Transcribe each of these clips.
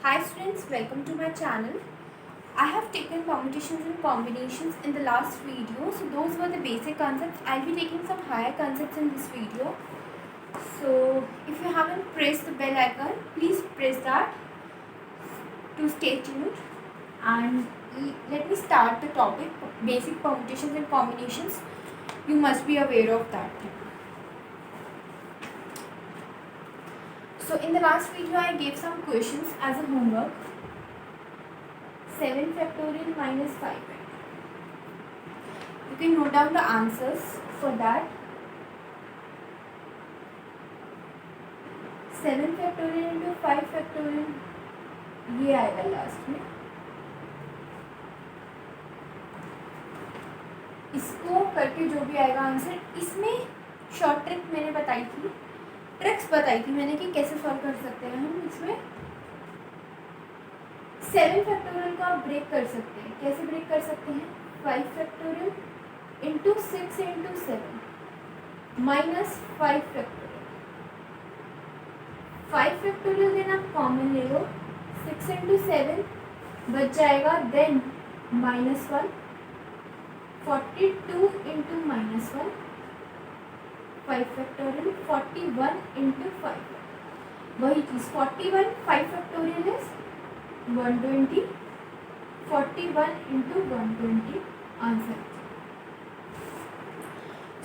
Hi students, welcome to my channel. I have taken permutations and combinations in the last video. So those were the basic concepts. I'll be taking some higher concepts in this video. So if you haven't pressed the bell icon, please press that to stay tuned. And let me start the topic, basic permutations and combinations. You must be aware of that thing. So in the last video I gave some questions as a homework. 7 factorial minus 5 factorial. You can note down the answers for that. 7 factorial into 5 factorial ये आएगा last में. इसको करके जो भी आएगा answer, इसमें short trick मैंने बताई थी, ट्रिक्स बताई थी मैंने कि कैसे सॉल्व कर सकते हैं हम. इसमें 7 फैक्टोरियल को आप ब्रेक कर सकते हैं. कैसे ब्रेक कर सकते हैं? 5 factorial into 6 into 7 minus 5 factorial. 5 factorial then आप कॉमन ले लो, 6 इंटू 7 बच जाएगा, then minus 1, 42 into minus 1, 5 factorial 41 into 5. वही चीज़ 41 5 factorial is 120, 41 into 120 answer.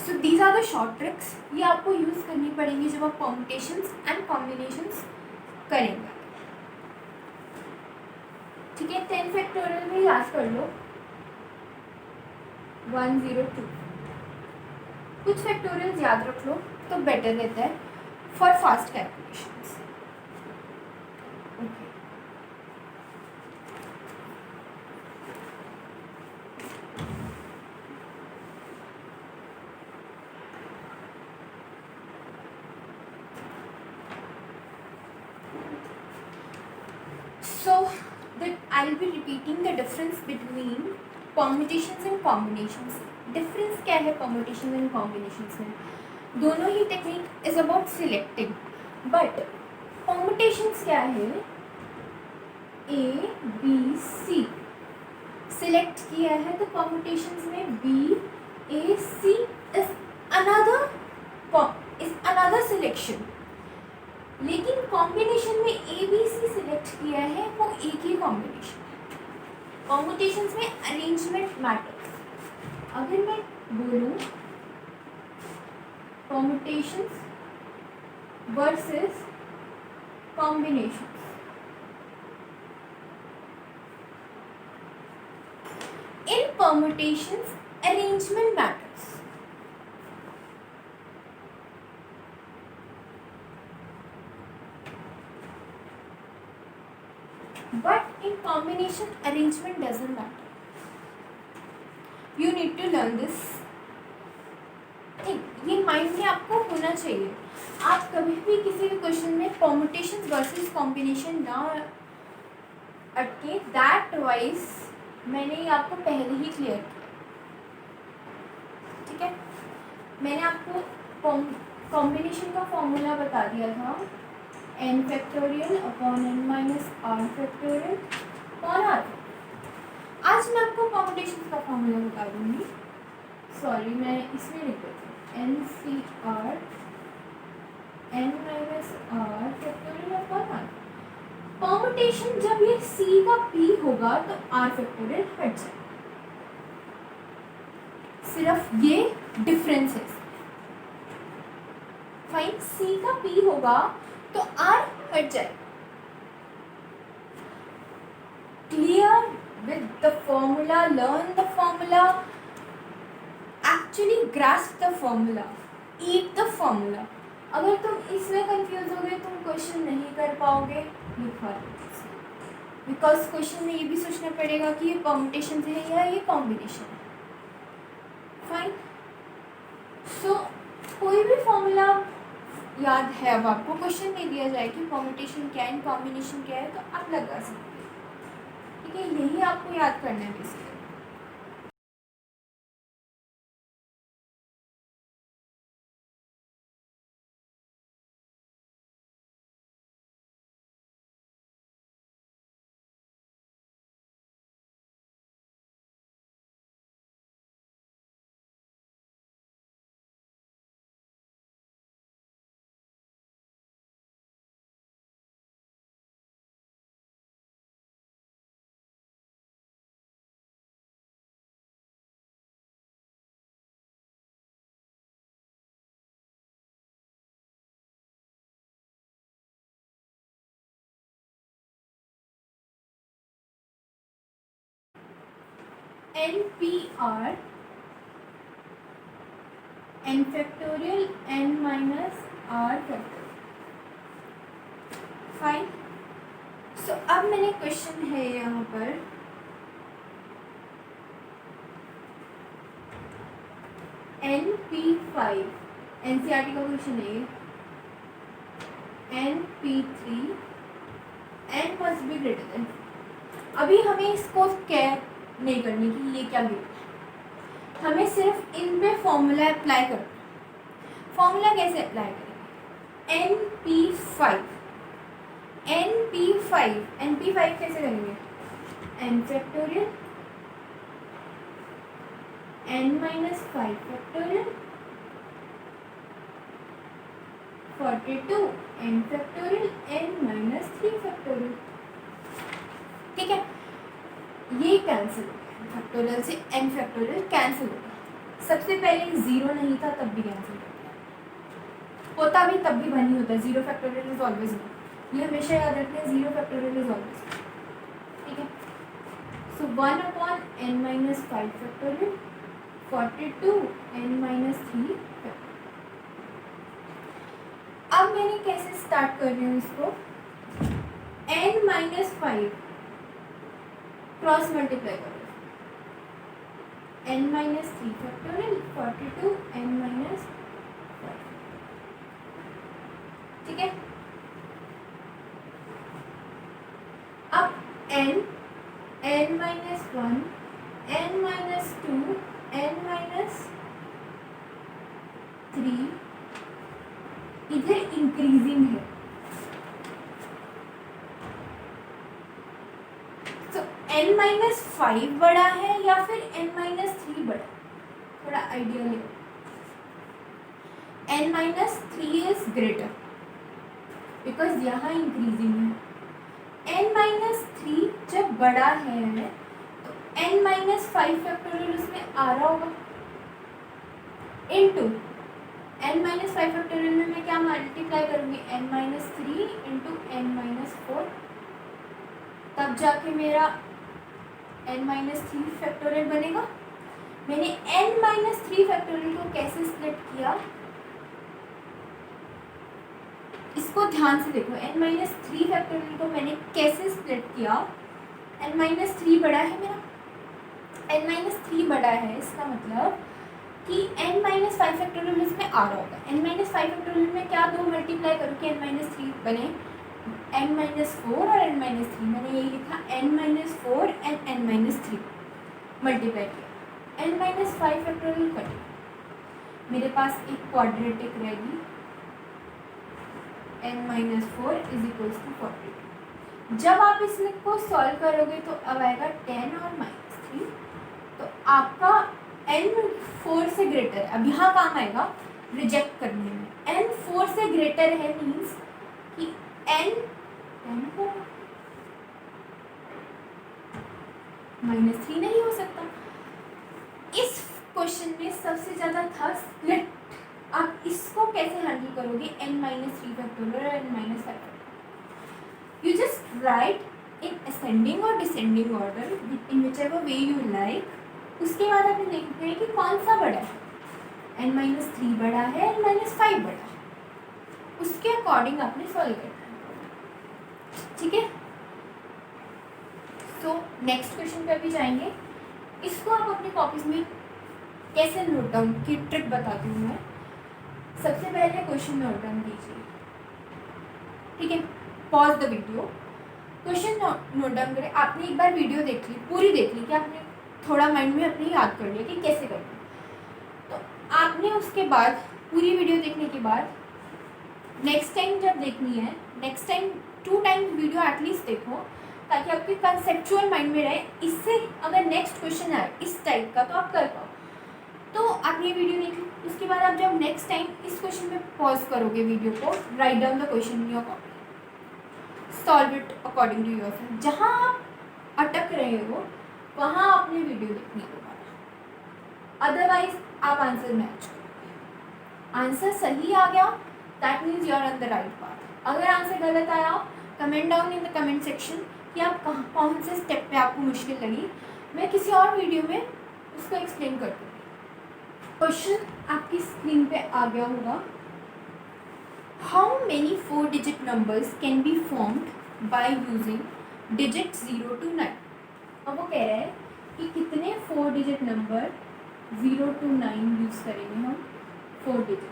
So these are the short tricks. ये आपको यूज़ करनी पड़ेंगी जब आप परम्यूटेशंस एंड कॉम्बिनेशंस करेंगे. ठीक है, 10 फैक्टोरियल में याद कर लो 102. कुछ फैक्टोरियल्स याद रख लो तो बेटर रहता है for fast calculations. So that I'll be repeating the difference between permutations and combinations. Difference क्या है permutations and combinations में? दोनों ही technique is about selecting, but permutations क्या है? A, B, C select किया है तो permutations में B, A, C is another selection. लेकिन कॉम्बिनेशन में ए बी सी सिलेक्ट किया है वो एक ही कॉम्बिनेशन है. कॉम्बिनेशंस में अरेंजमेंट मैटर्स. अगर मैं बोलूँ combinations versus combinations, in permutations arrangement matters. But in combination, arrangement doesn't matter. You need to learn this thing. ये माइंड में आपको होना चाहिए. आप कभी भी किसी भी क्वेश्चन में परम्यूटेशंस वर्सेस कॉम्बिनेशन ना अटके. दैट वाइज मैंने ये आपको पहले ही क्लियर किया. ठीक है, मैंने आपको कॉम्बिनेशन का फॉर्मूला बता दिया था, n factorial upon n minus r factorial upon r. आज मैं आपको कॉम्बिनेशन का फॉर्मूला बता दूंगी. सॉरी, मैं इसमें लिख देती हूँ n c r n minus r factorial upon r. Permutation जब ये c का p होगा तो r फैक्टोरियल हट जाए. सिर्फ ये डिफरेंस है. फाइन, c का p होगा तो r हट जाए. Clear with the formula, learn the formula, actually grasp the formula, eat the formula. अगर तुम इसमें कंफ्यूज हो गए तुम क्वेश्चन नहीं कर पाओगे. बिकॉज क्वेश्चन में ये भी सोचना पड़ेगा कि ये परम्यूटेशन है या ये कॉम्बिनेशन है. फाइन. सो कोई भी फॉर्मूला याद है, अब आपको क्वेश्चन में दिया जाए कि परम्यूटेशन क्या है, कॉम्बिनेशन क्या है, तो आप लगा सकते हैं. ठीक है, यही आपको याद करना है basically. NPR n factorial n minus r factorial. Fine. So अब मैंने क्वेश्चन है यहाँ पर NP5 NCERT का क्वेश्चन है ये। NP3 n must be greater than. अभी हमें इसको केयर नहीं करनी कि ये क्या गिवन है, हमें सिर्फ इन पे फॉर्मूला अप्लाई करना। फॉर्मूला कैसे अप्लाई करेंगे? NP5 कैसे करेंगे? n factorial n minus 5 factorial 42 n factorial n minus 3 factorial. ठीक है, ये कैंसिल हो गया, फैक्टोरियल से n फैक्टोरियल कैंसिल हो गया। सबसे पहले 0 नहीं था तब भी कैंसिल हो गया, होता भी तब भी 1 ही होता है। 0 फैक्टोरियल इज ऑलवेज 1, ये हमेशा याद रखते हैं। 0 फैक्टोरियल इज ऑलवेज 1। ठीक है, सो 1 upon n minus 5 factorial 42 n minus 3 factorial. अब मैंने कैसे स्टार्ट कर रही हूँ इसको? n माइनस 5 क्रॉस मल्टीप्लाई करो, n minus 3 factorial 42 n minus 5। ठीक है, अब n minus 1 n minus 2 n minus 3 इधर इंक्रीजिंग है। तो n माइनस 5 बड़ा है या फिर n माइनस 3 बड़ा? थोड़ा आइडिया ले। n minus 3 is greater because यहाँ इंक्रीजिंग है। n माइनस 3 जब बड़ा है तो n माइनस 5 फैक्टोरियल उसमें आ रहा होगा इनटू n माइनस 5 फैक्टोरियल में मैं क्या मल्टीप्लाई करूँगी? n minus 3 into n minus 4, तब जाके मेरा n माइनस 3 फैक्टोरियल बनेगा। मैंने n माइनस 3 फैक्टोरियल को कैसे स्प्लिट किया, इसको ध्यान से देखो। n माइनस 3 फैक्टोरियल को मैंने कैसे स्प्लिट किया? n माइनस 3 बड़ा है मेरा, n माइनस 3 बड़ा है, इसका मतलब कि n माइनस 5 फैक्टोरियल इसमें आ रहा होगा। n माइनस 5 फैक्टोरियल में क्या दो मल्टीप्लाई करूँ कि n माइनस 3 बने? n माइनस 4 और n माइनस 3। मैंने यही लिखा n minus 4 and n minus 3 multiply किया। n माइनस 5 फैक्टोरियल कटे, मेरे पास एक क्वाड्रेटिक रहेगी n minus 4 is equals to 42। जब आप इसमें को सॉल्व करोगे तो अब आएगा 10 और माइनस 3, तो आपका n 4 से ग्रेटर है। अब यहाँ काम आएगा रिजेक्ट करने में। n 4 से ग्रेटर है मीन्स कि n माइनस 3 नहीं हो सकता। इस क्वेश्चन में सबसे ज़्यादा था स्प्लिट। आप इसको कैसे हैंडल करोगे? n माइनस 3 फैक्टोरियल और n minus 5 factorial. You just write in ascending or descending order in whichever way you like. उसके बाद आपने देखते हैं कि कौन सा बड़ा है। n माइनस 3 बड़ा है, n माइनस 5 बड़ा है, उसके अकॉर्डिंग आपने सॉल्व करना है। ठीक है, सो नेक्स्ट क्वेश्चन पे भी जाएंगे। इसको आप अपनी कॉपीज में कैसे नोट डाउन की ट्रिक बताती हूँ मैं। सबसे पहले क्वेश्चन नोट डाउन कीजिए। ठीक है, pause the video, question note down करें। आपने एक बार वीडियो देख ली, पूरी देख ली कि आपने थोड़ा माइंड में अपने याद कर लिया कि कैसे करना। तो आपने उसके बाद पूरी वीडियो देखने के बाद नेक्स्ट टाइम जब देखनी है, next time 2 times video at least देखो ताकि आपके कंसेप्चुअल माइंड में रहे। इससे अगर नेक्स्ट क्वेश्चन आए इस टाइप का तो आप कर पाओ। तो आप ये वीडियो देख ली, उसके बाद आप जब नेक्स्ट टाइम इस क्वेश्चन में पॉज करोगे वीडियो को, write down the question in your copy, solve it according to yourself. जहाँ आप अटक रहे हो वहाँ आपने वीडियो देखनी है दोबारा, अदरवाइज आप आंसर मैच करोगे। आंसर सही आ गया that means you are on the right path. अगर आंसर गलत आया, comment down in the comment section कि आप कौन से स्टेप पे आपको मुश्किल लगी, मैं किसी और वीडियो में उसको एक्सप्लेन कर दूँगी। क्वेश्चन आपकी स्क्रीन पे आ गया होगा। How many 4 digit numbers can be formed by using digit 0 to 9। अब वो कह रहा है कि कितने 4 डिजिट नंबर 0 to 9 यूज़ करेंगे हम 4 डिजिट।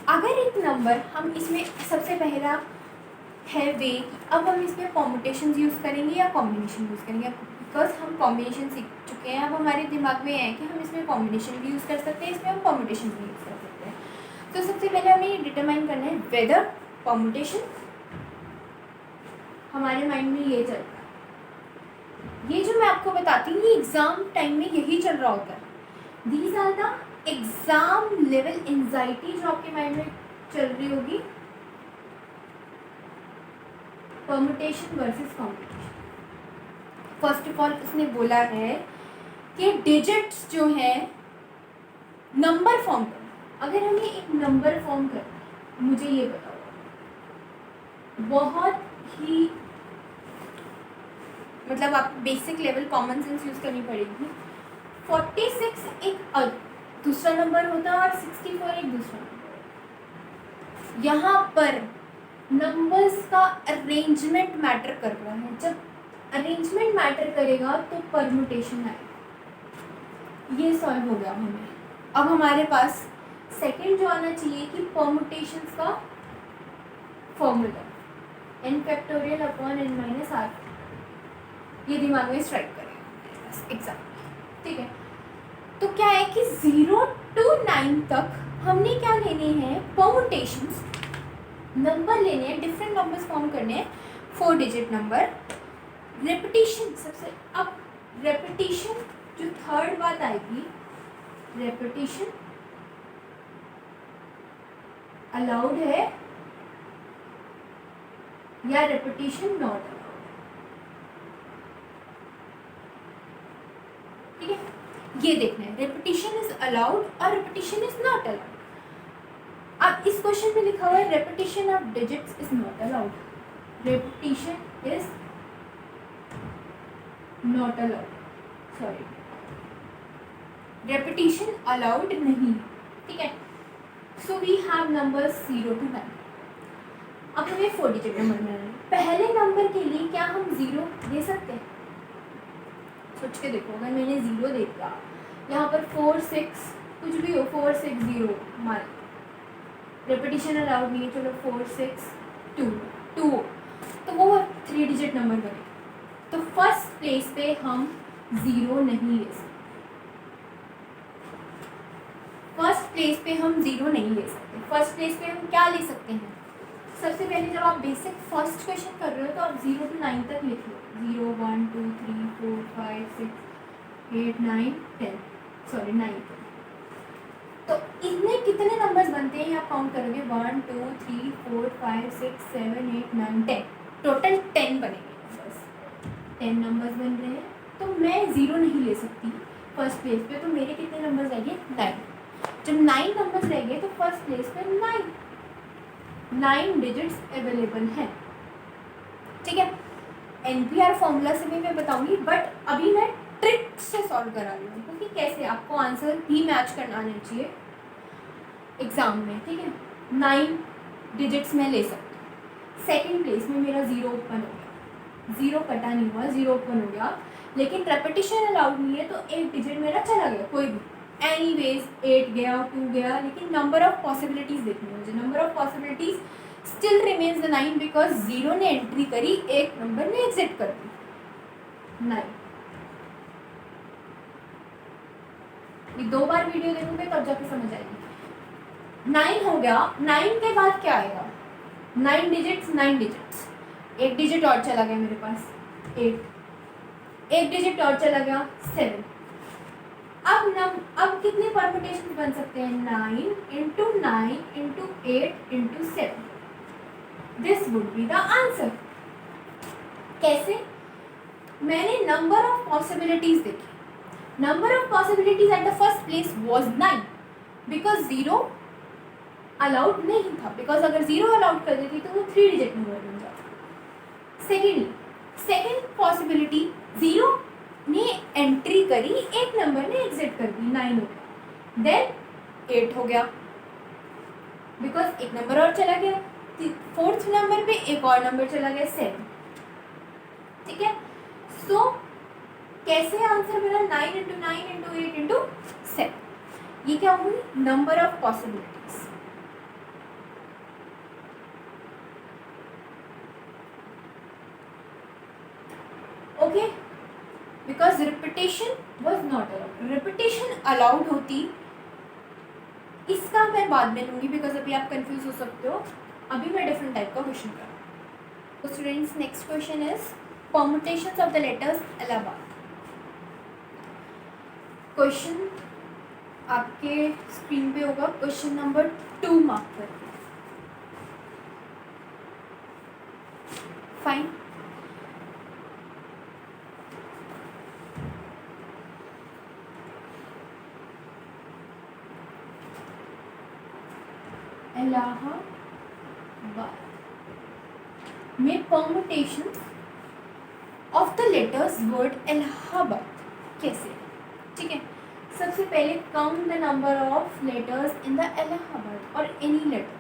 अगर एक नंबर हम इसमें सबसे पहला है वे अब हम इसमें कॉम्बिनेशन यूज़ करेंगे या कॉम्बिनेशन यूज़ करेंगे, बिकॉज हम कॉम्बिनेशन सीख चुके हैं। अब हमारे दिमाग में है कि हम इसमें कॉम्बिनेशन भी यूज़ कर सकते हैं, इसमें हम कॉम्बिनेशन भी यूज़ कर सकते हैं। तो सबसे पहले हमें ये डिटरमाइन करना है वेदर कॉम्बिनेशन, हमारे माइंड में ये चल रहा है। ये जो मैं आपको बताती हूँ ये एग्ज़ाम टाइम में यही चल रहा होता है। These are the exam level anxiety जो आपके माइंड में चल रही होगी। Permutation versus combination. First of all उसने बोला है कि डिजिट्स जो है नंबर फॉर्म करना। अगर हमें एक नंबर फॉर्म करना है, मुझे ये बताओ, बहुत ही मतलब आप basic level common sense use करनी पड़ेगी। 46 एक दूसरा नंबर होता है और 64 एक दूसरा नंबर। यहाँ पर नंबर्स का अरेंजमेंट मैटर कर रहा है। जब अरेंजमेंट मैटर करेगा तो परम्यूटेशन आएगा। ये सॉल्व हो गया हमें। अब हमारे पास सेकंड जो आना चाहिए कि परम्यूटेशंस का formula n factorial upon n minus R. ये दिमाग में स्ट्राइक करेगा एग्जाम, ठीक है। तो क्या है कि 0 to 9 तक हमने क्या लेने हैं, परम्यूटेशंस, नंबर लेने हैं, डिफरेंट नंबर्स फॉर्म करने हैं, 4 डिजिट नंबर। रेपिटेशन सबसे, अब रेपिटेशन जो थर्ड बात आएगी, रेपिटेशन अलाउड है या रेपिटेशन नॉट अलाउड, ठीक है। ये देखना है रेपिटेशन इज अलाउड और रेपिटेशन इज नॉट अलाउड। अब इस क्वेश्चन में लिखा हुआ है repetition of digits is not allowed, repetition is not allowed, sorry repetition allowed नहीं, ठीक है। So we have numbers 0 to 9। अब हमें 4 डिजिट नंबर मिल रहे हैं। पहले नंबर के लिए क्या हम 0 दे सकते हैं? सोच के देखो, अगर मैंने 0 दे दिया यहाँ पर 4 6 कुछ भी हो, 4 6 0 मान, रेपिटेशन अलाउड नहीं है, चलो 4 6 2 2 तो वो 3 डिजिट नंबर बने। तो फर्स्ट प्लेस पे हम 0 नहीं ले सकते, फर्स्ट प्लेस पे हम 0 नहीं ले सकते। फर्स्ट प्लेस पे हम क्या ले सकते हैं? सबसे पहले जब आप बेसिक फर्स्ट क्वेश्चन कर रहे हो तो आप 0 to 9 तक लिख लो, 0 1 2 3 4 5 6 8 9 10, सॉरी 9। तो इतने कितने नंबर्स बनते हैं आप काउंट करोगे, 1 2 3 4 5 6 7 8 9 10, टोटल 10 बनेंगे नंबर्स, 10 नंबर्स बन रहे हैं। तो मैं 0 नहीं ले सकती फर्स्ट प्लेस पे, तो मेरे कितने नंबर्स रहेंगे, 9। जब 9 नंबर्स रहेंगे तो फर्स्ट प्लेस पे 9 डिजिट्स अवेलेबल हैं, ठीक है। NPR फॉर्मूला से भी मैं बताऊंगी, बट अभी मैं ट्रिक से सॉल्व करा रही हूँ क्योंकि कैसे आपको आंसर भी मैच करना आना चाहिए एग्जाम में, ठीक है। 9 डिजिट्स में ले सकती हूँ। सेकेंड प्लेस में मेरा 0 ओपन हो गया, 0 कटा नहीं हुआ, 0 ओपन हो गया, लेकिन रेपिटेशन अलाउड नहीं है तो एक डिजिट मेरा चला गया, कोई भी एनीवेज 8 गया 2 गया, लेकिन नंबर ऑफ पॉसिबिलिटीज देखनी है मुझे। Number of possibilities still remains the 9 because 0 ने एंट्री करी, एक नंबर ने एग्जिट कर दी 9। ये 2 बार वीडियो देखोगे तब जाके समझ आएगी। 9 हो गया, 9 के बाद क्या आएगा, 9 डिजिट्स 9 डिजिट्स, एक डिजिट और चला गया मेरे पास 8, एक डिजिट और चला गया 7। अब कितने परम्यूटेशन बन सकते हैं, 9 into 9 into 8 into 7, this would be the answer. कैसे? मैंने नंबर ऑफ पॉसिबिलिटीज देखी, number of possibilities at the first place was 9 because 0 allowed नहीं था, बिकॉज अगर 0 अलाउड कर देती तो वो 3 डिजिट नंबर बन जाता। सेकेंड पॉसिबिलिटी, 0 ने एंट्री करी, एक नंबर ने एग्जिट कर दी, 9 हो गया, देन 8 हो गया बिकॉज एक नंबर और चला गया, फोर्थ नंबर पे एक और नंबर चला गया, 7। ठीक है, सो कैसे आंसर बना, 9 इंटू 9 इंटू 8 इंटू 7। ये क्या हुई, number of possibilities. Okay, because repetition was not allowed, repetition allowed होती, इसका मैं बाद में लूंगी बिकॉज अभी आप कंफ्यूज हो सकते हो, अभी मैं डिफरेंट टाइप का क्वेश्चन कर रहा हूँ। तो students next question is permutations of the letters Allahabad. Question आपके स्क्रीन पे होगा, क्वेश्चन नंबर 2 मार्क कर, फाइन। इलाहाबाद में permutation of the letters word Allahabad कैसे, ठीक है। सबसे पहले count the number of letters in the Allahabad और एनी लेटर,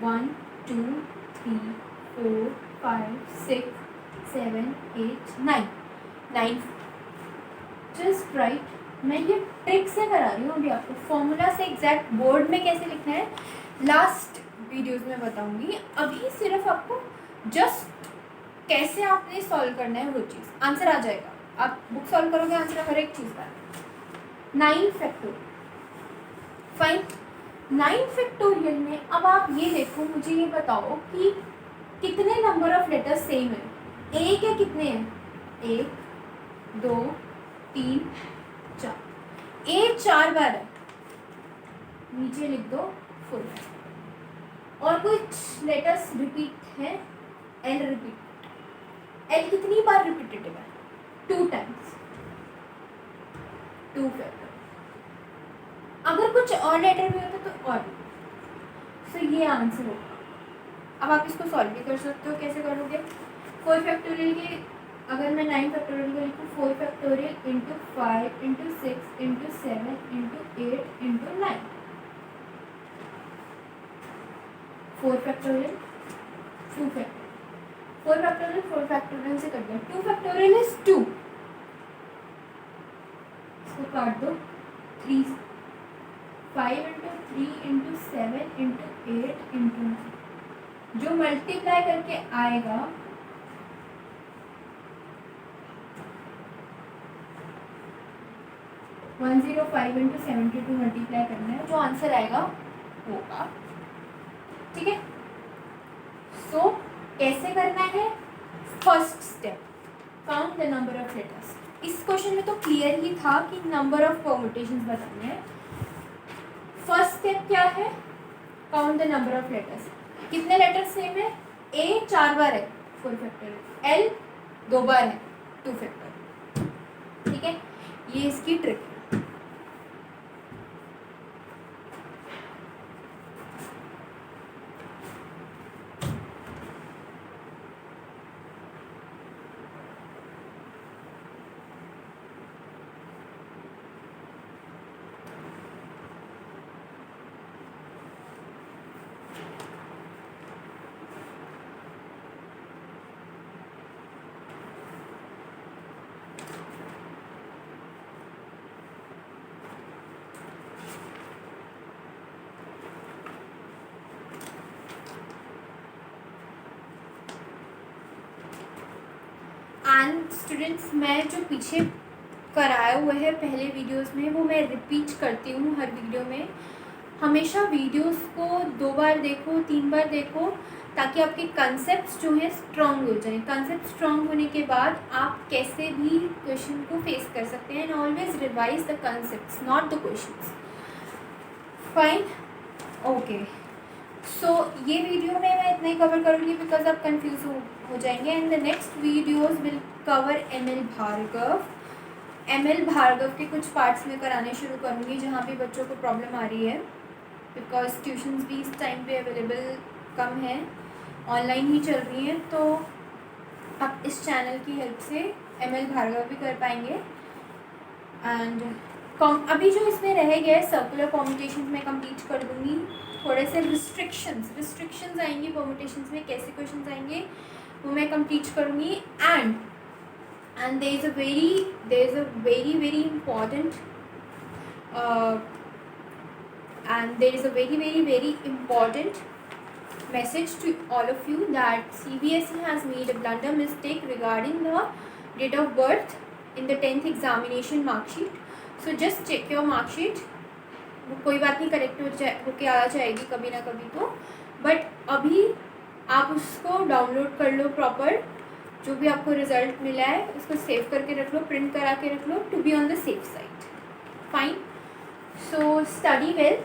1 2 3 4 5 6 7 8 9 9 जस्ट राइट। मैं ये ट्रिक से करा रही हूँ अभी आपको, फॉर्मूला से एग्जैक्ट बोर्ड में कैसे लिखना है लास्ट वीडियोस में बताऊंगी, अभी सिर्फ आपको जस्ट कैसे आपने सॉल्व करना है वो चीज़, आंसर आ जाएगा, आप बुक सॉल्व करोगे आंसर हर एक चीज़ का। 9 फैक्टोरियल, फाइन। 9 फैक्टोरियल में अब आप ये देखो, मुझे ये बताओ कि कितने नंबर ऑफ लेटर्स सेम है, एक या कितने हैं, 1 2 3 4, ए 4 बार है, नीचे लिख दो फुल। और कुछ लेटर्स रिपीट है, एल रिपीट, एल कितनी बार रिपीटेटिव है, 2 टाइम्स, 2 फैक्टर। अगर कुछ और लेटर भी होता तो और, सो ये आंसर होगा। अब आप इसको सॉल्व भी कर सकते हो, कैसे करोगे, 4 फैक्टोरियल के, अगर मैं 9 फैक्टोरियल को लिखूँ, 4 factorial into 5 into 6 into 7 into 8 into 9, 4 factorial 2 factorial, 4 factorial 4 factorial से कट गया, 2 फैक्टोरियल इज 2, इसको काट दो, 3 5 इंटू 3 इंटू 7 इंटू 8 इंटू 9, जो मल्टीप्लाई करके आएगा 105 इंटू 72 मल्टीप्लाई करना है, जो आंसर आएगा होगा, ठीक है। सो कैसे करना है, first step count the number of letters. इस क्वेश्चन में तो क्लियर ही था कि नंबर ऑफ परमुटेशंस बताने हैं। फर्स्ट स्टेप क्या है, count the number of letters, कितने लेटर्स सेम है, ए 4 बार है 4 फैक्टर, एल 2 बार है 2 फैक्टर, ठीक है, ये इसकी ट्रिक है। एंड स्टूडेंट्स, मैं जो पीछे कराया हुआ है पहले वीडियोस में वो मैं रिपीट करती हूँ हर वीडियो में। हमेशा वीडियोस को 2 बार देखो, 3 बार देखो, ताकि आपके कंसेप्ट्स जो हैं स्ट्रॉन्ग हो जाएं। कंसेप्ट स्ट्रॉन्ग होने के बाद आप कैसे भी क्वेश्चन को फेस कर सकते हैं। And always revise the concepts not the questions, fine, okay. So ये वीडियो में मैं इतना ही कवर करूँगी बिकॉज आप कंफ्यूज हो जाएंगे। And the next videos will cover M L Bhargava. M L Bhargava के कुछ पार्ट्स में कराने शुरू करूँगी जहाँ पे बच्चों को प्रॉब्लम आ रही है, बिकॉज ट्यूशन्स भी इस टाइम पे अवेलेबल कम है, ऑनलाइन ही चल रही हैं। तो आप इस चैनल की हेल्प से ML भार्गव भी कर पाएंगे। एंड अभी जो इसमें रह गया सर्कुलर परम्यूटेशंस में कंप्लीट कर दूंगी। थोड़े से रिस्ट्रिक्शंस आएंगी परम्यूटेशंस में, कैसे क्वेश्चंस आएंगे वो मैं कंप्लीट करूँगी। And there is a very important and there is a very important message to all of you that CBSE has made a blunder mistake regarding the date of birth in the 10th examination mark sheet. So just check your mark sheet. कोई बात नहीं, correct होके आ जाएगी कभी ना कभी तो, but अभी आप उसको डाउनलोड कर लो प्रॉपर। जो भी आपको रिजल्ट मिला है उसको सेव करके रख लो, प्रिंट करा के रख लो, to be on the safe side. Fine, so study well,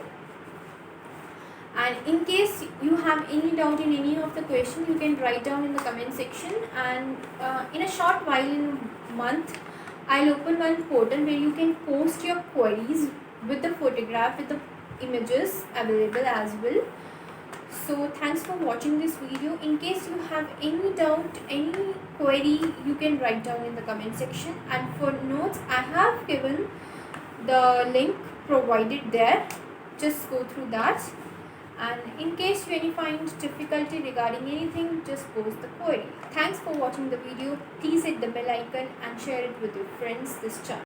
and in case you have any doubt in any of the question, you can write down in the comment section, and in a short while, in a month, I'll open one portal where you can post your queries with the photograph, with the images available as well. So thanks for watching this video. In case you have any doubt, any query, you can write down in the comment section, and for notes I have given the link provided there. Just go through that. And in case you find difficulty regarding anything, just post the query. Thanks for watching the video. Please hit the bell icon and share it with your friends this channel.